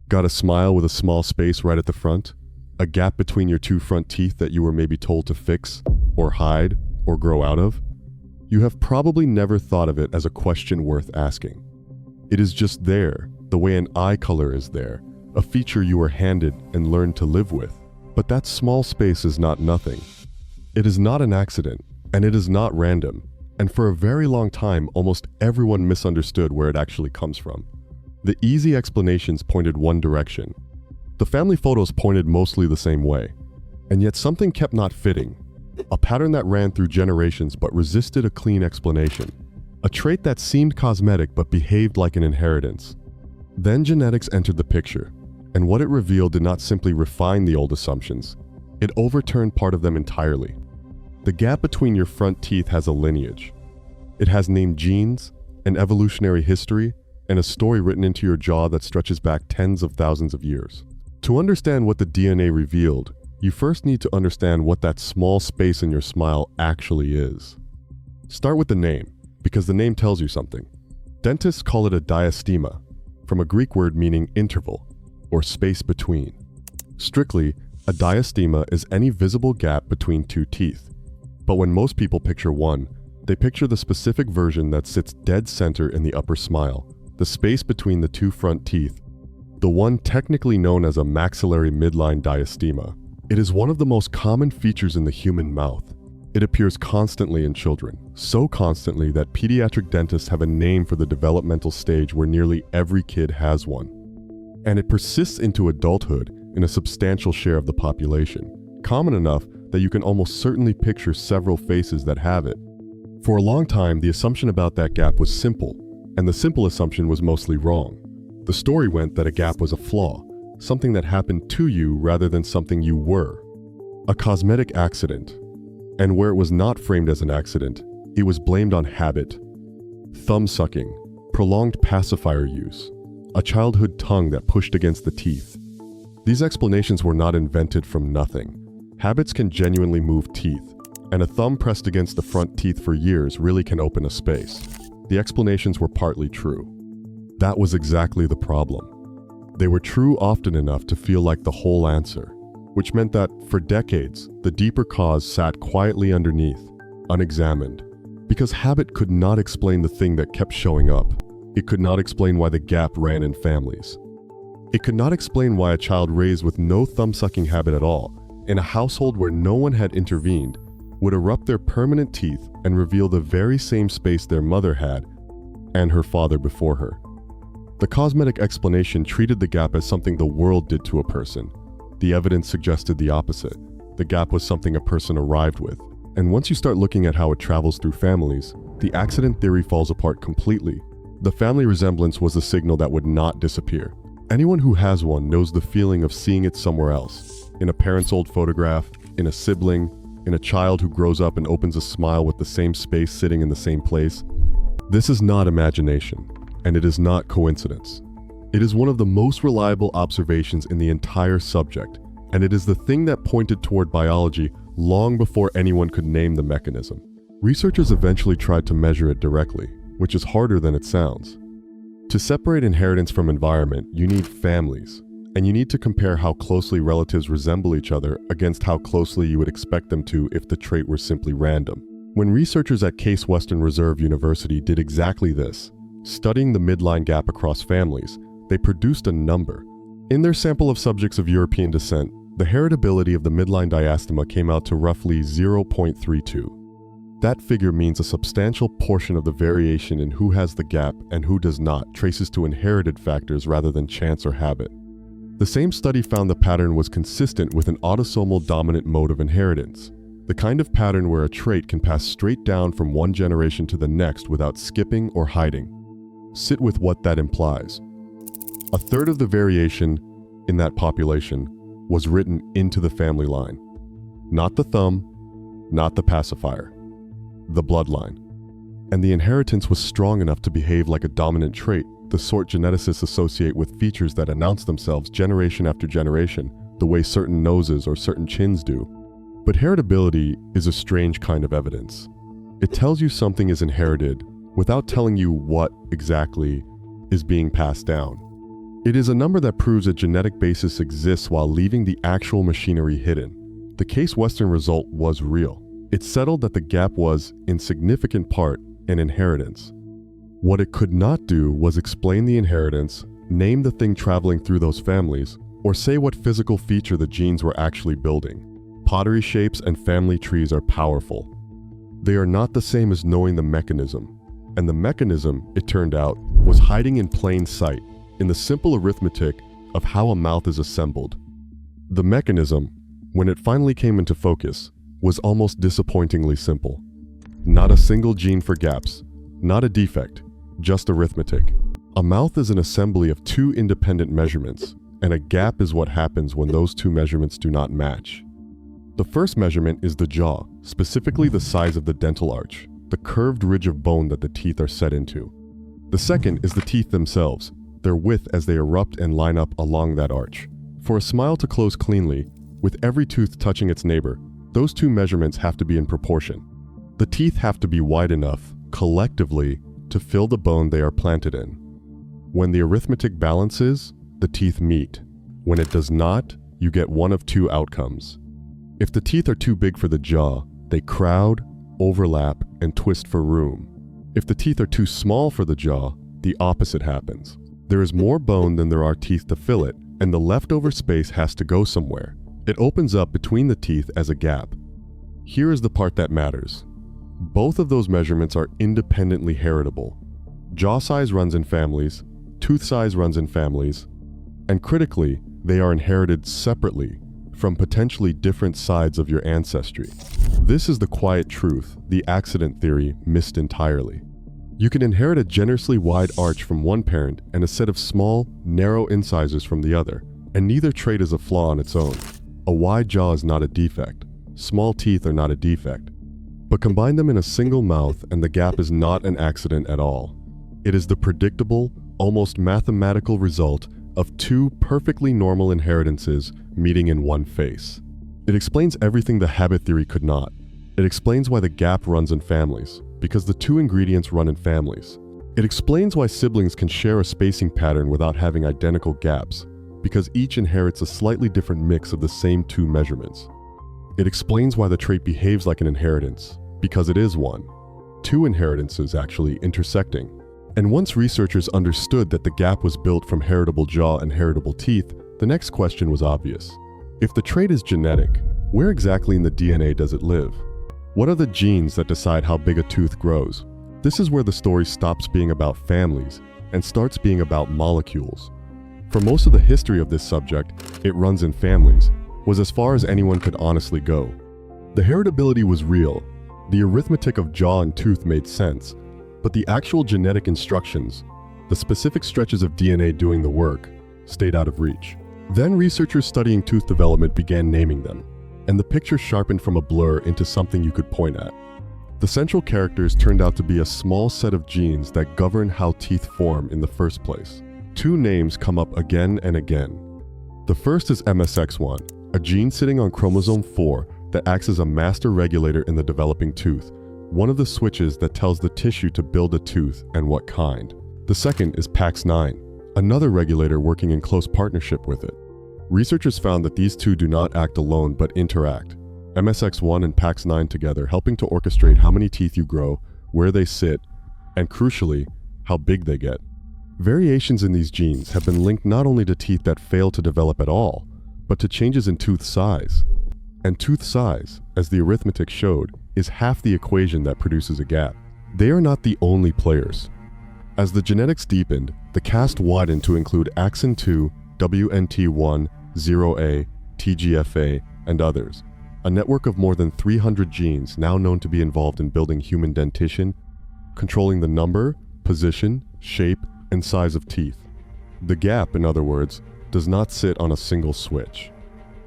Got a smile with a small space right at the front? A gap between your two front teeth that you were maybe told to fix, or hide, or grow out of? You have probably never thought of it as a question worth asking. It is just there, the way an eye color is there, a feature you were handed and learned to live with. But that small space is not nothing. It is not an accident, and it is not random. And for a very long time, almost everyone misunderstood where it actually comes from. The easy explanations pointed one direction. The family photos pointed mostly the same way. And yet something kept not fitting. A pattern that ran through generations but resisted a clean explanation. A trait that seemed cosmetic but behaved like an inheritance. Then genetics entered the picture, and what it revealed did not simply refine the old assumptions. It overturned part of them entirely. The gap between your front teeth has a lineage. It has named genes, an evolutionary history, and a story written into your jaw that stretches back tens of thousands of years. To understand what the DNA revealed, you first need to understand what that small space in your smile actually is. Start with the name, because the name tells you something. Dentists call it a diastema, from a Greek word meaning interval, or space between. Strictly, a diastema is any visible gap between two teeth. But when most people picture one, they picture the specific version that sits dead center in the upper smile, the space between the two front teeth, the one technically known as a maxillary midline diastema. It is one of the most common features in the human mouth. It appears constantly in children, so constantly that pediatric dentists have a name for the developmental stage where nearly every kid has one. And it persists into adulthood in a substantial share of the population, common enough that you can almost certainly picture several faces that have it. For a long time, the assumption about that gap was simple, and the simple assumption was mostly wrong. The story went that a gap was a flaw, something that happened to you rather than something you were. A cosmetic accident. And where it was not framed as an accident, it was blamed on habit. Thumb sucking, prolonged pacifier use, a childhood tongue that pushed against the teeth. These explanations were not invented from nothing. Habits can genuinely move teeth, and a thumb pressed against the front teeth for years really can open a space. The explanations were partly true. That was exactly the problem. They were true often enough to feel like the whole answer, which meant that, for decades, the deeper cause sat quietly underneath, unexamined. Because habit could not explain the thing that kept showing up. It could not explain why the gap ran in families. It could not explain why a child raised with no thumb-sucking habit at all, in a household where no one had intervened, would erupt their permanent teeth and reveal the very same space their mother had, and her father before her. The cosmetic explanation treated the gap as something the world did to a person. The evidence suggested the opposite. The gap was something a person arrived with. And once you start looking at how it travels through families, the accident theory falls apart completely. The family resemblance was a signal that would not disappear. Anyone who has one knows the feeling of seeing it somewhere else. In a parent's old photograph, in a sibling, in a child who grows up and opens a smile with the same space sitting in the same place. This is not imagination, and it is not coincidence. It is one of the most reliable observations in the entire subject, and it is the thing that pointed toward biology long before anyone could name the mechanism. Researchers eventually tried to measure it directly, which is harder than it sounds. To separate inheritance from environment, you need families, and you need to compare how closely relatives resemble each other against how closely you would expect them to if the trait were simply random. When researchers at Case Western Reserve University did exactly this, studying the midline gap across families, they produced a number. In their sample of subjects of European descent, the heritability of the midline diastema came out to roughly 0.32. That figure means a substantial portion of the variation in who has the gap and who does not traces to inherited factors rather than chance or habit. The same study found the pattern was consistent with an autosomal dominant mode of inheritance, the kind of pattern where a trait can pass straight down from one generation to the next without skipping or hiding. Sit with what that implies. A third of the variation in that population was written into the family line. Not the thumb, not the pacifier, the bloodline. And the inheritance was strong enough to behave like a dominant trait, the sort geneticists associate with features that announce themselves generation after generation, the way certain noses or certain chins do. But heritability is a strange kind of evidence. It tells you something is inherited without telling you what exactly is being passed down. It is a number that proves a genetic basis exists while leaving the actual machinery hidden. The Case Western result was real. It settled that the gap was, in significant part, an inheritance. What it could not do was explain the inheritance, name the thing traveling through those families, or say what physical feature the genes were actually building. Pottery shapes and family trees are powerful. They are not the same as knowing the mechanism. And the mechanism, it turned out, was hiding in plain sight, in the simple arithmetic of how a mouth is assembled. The mechanism, when it finally came into focus, was almost disappointingly simple. Not a single gene for gaps, not a defect, just arithmetic. A mouth is an assembly of two independent measurements, and a gap is what happens when those two measurements do not match. The first measurement is the jaw, specifically the size of the dental arch, the curved ridge of bone that the teeth are set into. The second is the teeth themselves, their width as they erupt and line up along that arch. For a smile to close cleanly, with every tooth touching its neighbor, those two measurements have to be in proportion. The teeth have to be wide enough, collectively, to fill the bone they are planted in. When the arithmetic balances, the teeth meet. When it does not, you get one of two outcomes. If the teeth are too big for the jaw, they crowd, overlap, and twist for room. If the teeth are too small for the jaw, the opposite happens. There is more bone than there are teeth to fill it, and the leftover space has to go somewhere. It opens up between the teeth as a gap. Here is the part that matters. Both of those measurements are independently heritable. Jaw size runs in families, tooth size runs in families, and critically, they are inherited separately from potentially different sides of your ancestry. This is the quiet truth the accident theory missed entirely. You can inherit a generously wide arch from one parent and a set of small, narrow incisors from the other, and neither trait is a flaw on its own. A wide jaw is not a defect. Small teeth are not a defect. But combine them in a single mouth and the gap is not an accident at all. It is the predictable, almost mathematical result of two perfectly normal inheritances meeting in one face. It explains everything the habit theory could not. It explains why the gap runs in families, because the two ingredients run in families. It explains why siblings can share a spacing pattern without having identical gaps, because each inherits a slightly different mix of the same two measurements. It explains why the trait behaves like an inheritance, because it is one. Two inheritances actually intersecting. And once researchers understood that the gap was built from heritable jaw and heritable teeth, the next question was obvious. If the trait is genetic, where exactly in the DNA does it live? What are the genes that decide how big a tooth grows? This is where the story stops being about families and starts being about molecules. For most of the history of this subject, it runs in families, was as far as anyone could honestly go. The heritability was real. The arithmetic of jaw and tooth made sense, but the actual genetic instructions, the specific stretches of DNA doing the work, stayed out of reach. Then researchers studying tooth development began naming them, and the picture sharpened from a blur into something you could point at. The central characters turned out to be a small set of genes that govern how teeth form in the first place. Two names come up again and again. The first is MSX1, a gene sitting on chromosome 4 that acts as a master regulator in the developing tooth, one of the switches that tells the tissue to build a tooth and what kind. The second is PAX9, another regulator working in close partnership with it. Researchers found that these two do not act alone but interact. MSX1 and PAX9 together, helping to orchestrate how many teeth you grow, where they sit, and crucially, how big they get. Variations in these genes have been linked not only to teeth that fail to develop at all, but to changes in tooth size. And tooth size, as the arithmetic showed, is half the equation that produces a gap. They are not the only players. As the genetics deepened, the cast widened to include axon 2, WNT1, 0A, TGFA, and others. A network of more than 300 genes now known to be involved in building human dentition, controlling the number, position, shape, and size of teeth. The gap, in other words, does not sit on a single switch.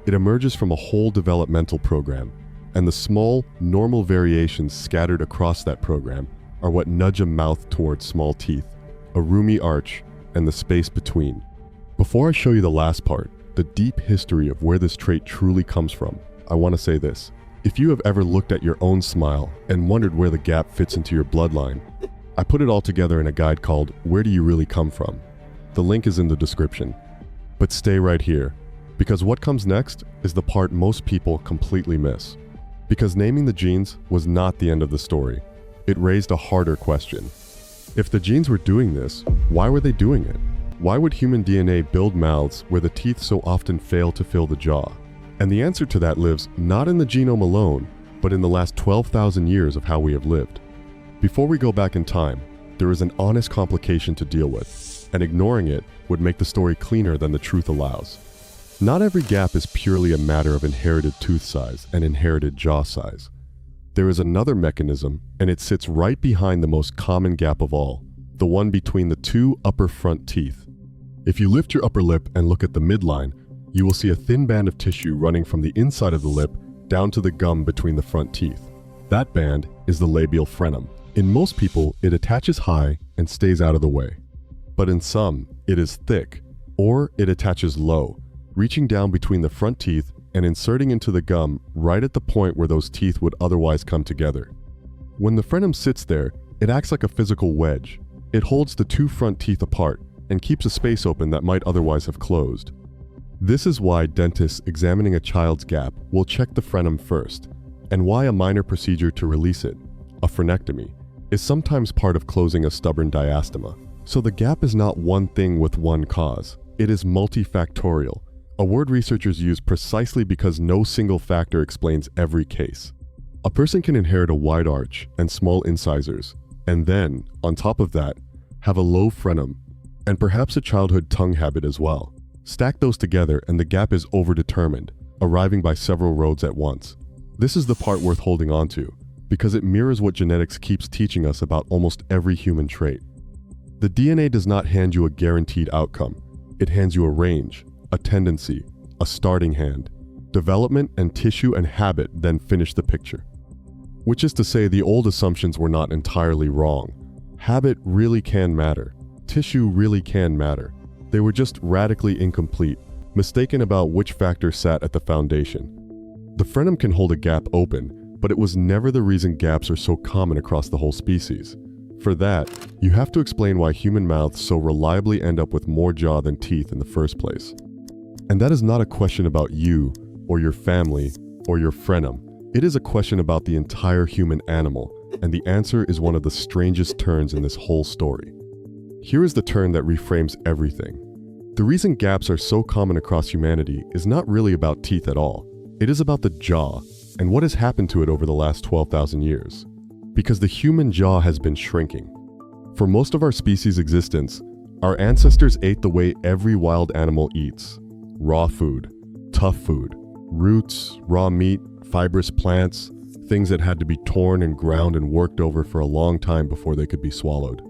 It emerges from a whole developmental program, and the small, normal variations scattered across that program are what nudge a mouth towards small teeth, a roomy arch, and the space between. Before I show you the last part, the deep history of where this trait truly comes from, I want to say this. If you have ever looked at your own smile and wondered where the gap fits into your bloodline, I put it all together in a guide called Where Do You Really Come From? The link is in the description. But stay right here, because what comes next is the part most people completely miss. Because naming the genes was not the end of the story. It raised a harder question. If the genes were doing this, why were they doing it? Why would human DNA build mouths where the teeth so often fail to fill the jaw? And the answer to that lives not in the genome alone, but in the last 12,000 years of how we have lived. Before we go back in time, there is an honest complication to deal with, and ignoring it would make the story cleaner than the truth allows. Not every gap is purely a matter of inherited tooth size and inherited jaw size. There is another mechanism, and it sits right behind the most common gap of all, the one between the two upper front teeth. If you lift your upper lip and look at the midline, you will see a thin band of tissue running from the inside of the lip down to the gum between the front teeth. That band is the labial frenum. In most people, it attaches high and stays out of the way. But in some, it is thick, or it attaches low, reaching down between the front teeth and inserting into the gum right at the point where those teeth would otherwise come together. When the frenum sits there, it acts like a physical wedge. It holds the two front teeth apart and keeps a space open that might otherwise have closed. This is why dentists examining a child's gap will check the frenum first, and why a minor procedure to release it, a frenectomy, is sometimes part of closing a stubborn diastema. So the gap is not one thing with one cause. It is multifactorial, a word researchers use precisely because no single factor explains every case. A person can inherit a wide arch and small incisors, and then, on top of that, have a low frenum, and perhaps a childhood tongue habit as well. Stack those together and the gap is overdetermined, arriving by several roads at once. This is the part worth holding on to, because it mirrors what genetics keeps teaching us about almost every human trait. The DNA does not hand you a guaranteed outcome. It hands you a range, a tendency, a starting hand. Development and tissue and habit then finish the picture. Which is to say, the old assumptions were not entirely wrong. Habit really can matter. Tissue really can matter. They were just radically incomplete, mistaken about which factor sat at the foundation. The frenum can hold a gap open, but it was never the reason gaps are so common across the whole species. For that, you have to explain why human mouths so reliably end up with more jaw than teeth in the first place. And that is not a question about you, or your family, or your frenum. It is a question about the entire human animal, and the answer is one of the strangest turns in this whole story. Here is the turn that reframes everything. The reason gaps are so common across humanity is not really about teeth at all. It is about the jaw, and what has happened to it over the last 12,000 years. Because the human jaw has been shrinking. For most of our species' existence, our ancestors ate the way every wild animal eats. Raw food, tough food, roots, raw meat, fibrous plants, things that had to be torn and ground and worked over for a long time before they could be swallowed.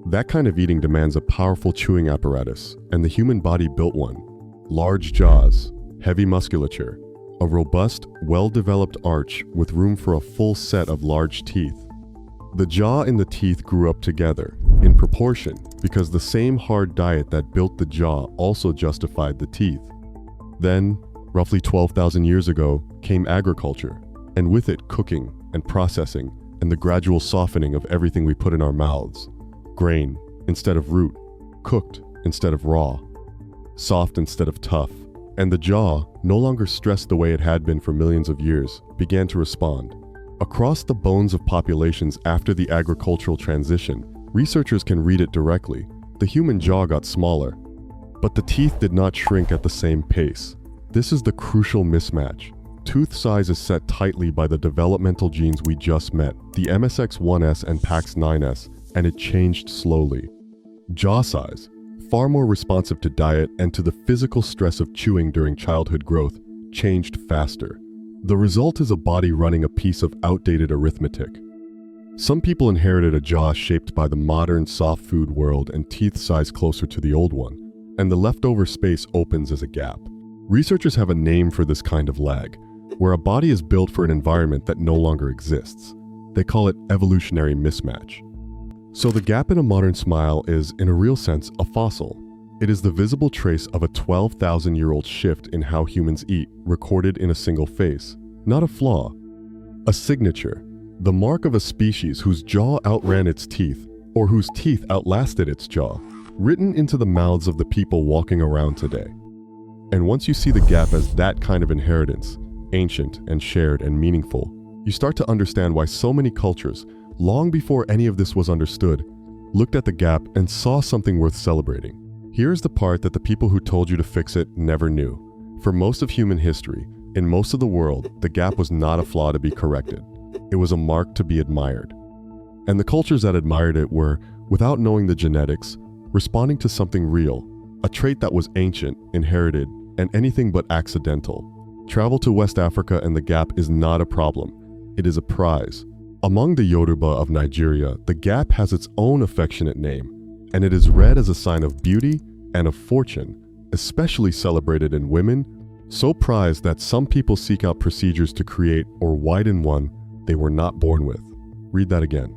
That kind of eating demands a powerful chewing apparatus, and the human body built one. Large jaws, heavy musculature, a robust, well-developed arch with room for a full set of large teeth. The jaw and the teeth grew up together, in proportion, because the same hard diet that built the jaw also justified the teeth. Then, roughly 12,000 years ago, came agriculture, and with it cooking and processing and the gradual softening of everything we put in our mouths. Grain instead of root, cooked instead of raw, soft instead of tough. And the jaw, no longer stressed the way it had been for millions of years, began to respond. Across the bones of populations after the agricultural transition, researchers can read it directly. The human jaw got smaller, but the teeth did not shrink at the same pace. This is the crucial mismatch. Tooth size is set tightly by the developmental genes we just met, the MSX1 and PAX9, and it changed slowly. Jaw size, far more responsive to diet and to the physical stress of chewing during childhood growth, changed faster. The result is a body running a piece of outdated arithmetic. Some people inherited a jaw shaped by the modern soft food world and teeth size closer to the old one, and the leftover space opens as a gap. Researchers have a name for this kind of lag, where a body is built for an environment that no longer exists. They call it evolutionary mismatch. So the gap in a modern smile is, in a real sense, a fossil. It is the visible trace of a 12,000-year-old shift in how humans eat, recorded in a single face. Not a flaw. A signature. The mark of a species whose jaw outran its teeth, or whose teeth outlasted its jaw. written into the mouths of the people walking around today. And once you see the gap as that kind of inheritance, ancient and shared and meaningful, you start to understand why so many cultures, long before any of this was understood, looked at the gap and saw something worth celebrating. Here's the part that the people who told you to fix it never knew. For most of human history, in most of the world, the gap was not a flaw to be corrected. It was a mark to be admired. And the cultures that admired it were, without knowing the genetics, responding to something real, a trait that was ancient, inherited, and anything but accidental. Travel to West Africa and the gap is not a problem. It is a prize. Among the Yoruba of Nigeria, the gap has its own affectionate name, and it is read as a sign of beauty and of fortune, especially celebrated in women, so prized that some people seek out procedures to create or widen one they were not born with. Read that again.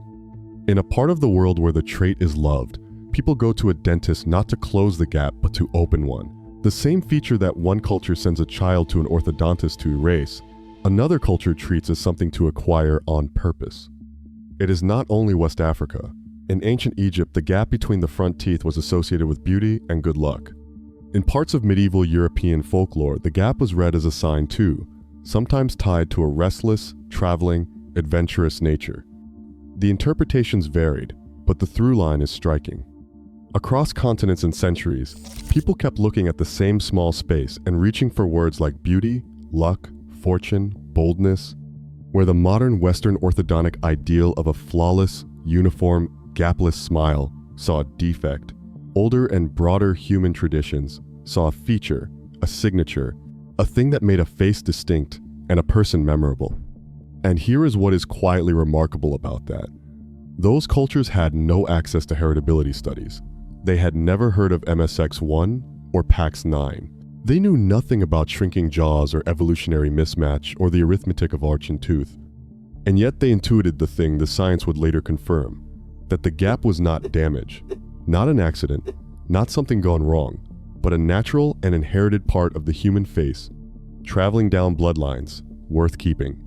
In a part of the world where the trait is loved, people go to a dentist not to close the gap but to open one. The same feature that one culture sends a child to an orthodontist to erase, another culture treats as something to acquire on purpose. It is not only West Africa. In ancient Egypt, the gap between the front teeth was associated with beauty and good luck. In parts of medieval European folklore, the gap was read as a sign too, sometimes tied to a restless, traveling, adventurous nature. The interpretations varied, but the through line is striking. Across continents and centuries, people kept looking at the same small space and reaching for words like beauty, luck, fortune, boldness, where the modern Western orthodontic ideal of a flawless, uniform, gapless smile saw a defect. Older and broader human traditions saw a feature, a signature, a thing that made a face distinct and a person memorable. And here is what is quietly remarkable about that. Those cultures had no access to heritability studies. They had never heard of MSX1 or PAX9. They knew nothing about shrinking jaws or evolutionary mismatch or the arithmetic of arch and tooth. And yet they intuited the thing the science would later confirm, that the gap was not damage, not an accident, not something gone wrong, but a natural and inherited part of the human face, traveling down bloodlines, worth keeping.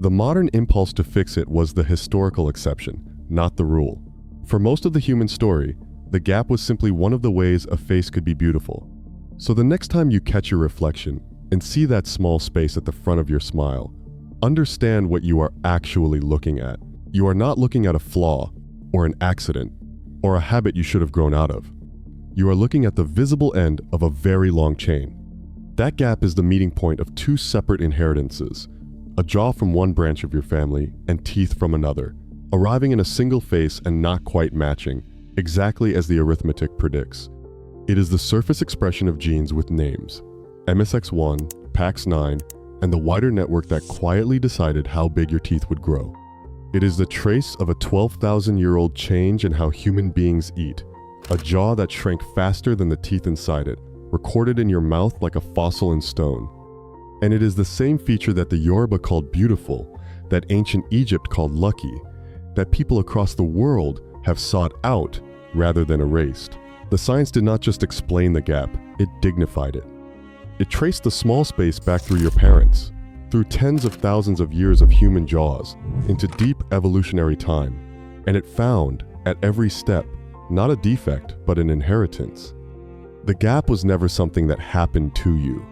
The modern impulse to fix it was the historical exception, not the rule. For most of the human story, the gap was simply one of the ways a face could be beautiful. So the next time you catch your reflection and see that small space at the front of your smile, understand what you are actually looking at. You are not looking at a flaw, or an accident, or a habit you should have grown out of. You are looking at the visible end of a very long chain. That gap is the meeting point of two separate inheritances, a jaw from one branch of your family and teeth from another, arriving in a single face and not quite matching, exactly as the arithmetic predicts. It is the surface expression of genes with names, MSX1, PAX9, and the wider network that quietly decided how big your teeth would grow. It is the trace of a 12,000-year-old change in how human beings eat, a jaw that shrank faster than the teeth inside it, recorded in your mouth like a fossil in stone. And it is the same feature that the Yoruba called beautiful, that ancient Egypt called lucky, that people across the world have sought out rather than erased. The science did not just explain the gap, it dignified it. It traced the small space back through your parents, through tens of thousands of years of human jaws, into deep evolutionary time. And it found, at every step, not a defect, but an inheritance. The gap was never something that happened to you.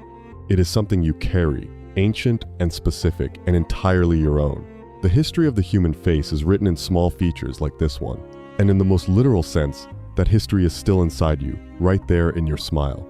It is something you carry, ancient and specific, and entirely your own. The history of the human face is written in small features like this one, and in the most literal sense, that history is still inside you, right there in your smile.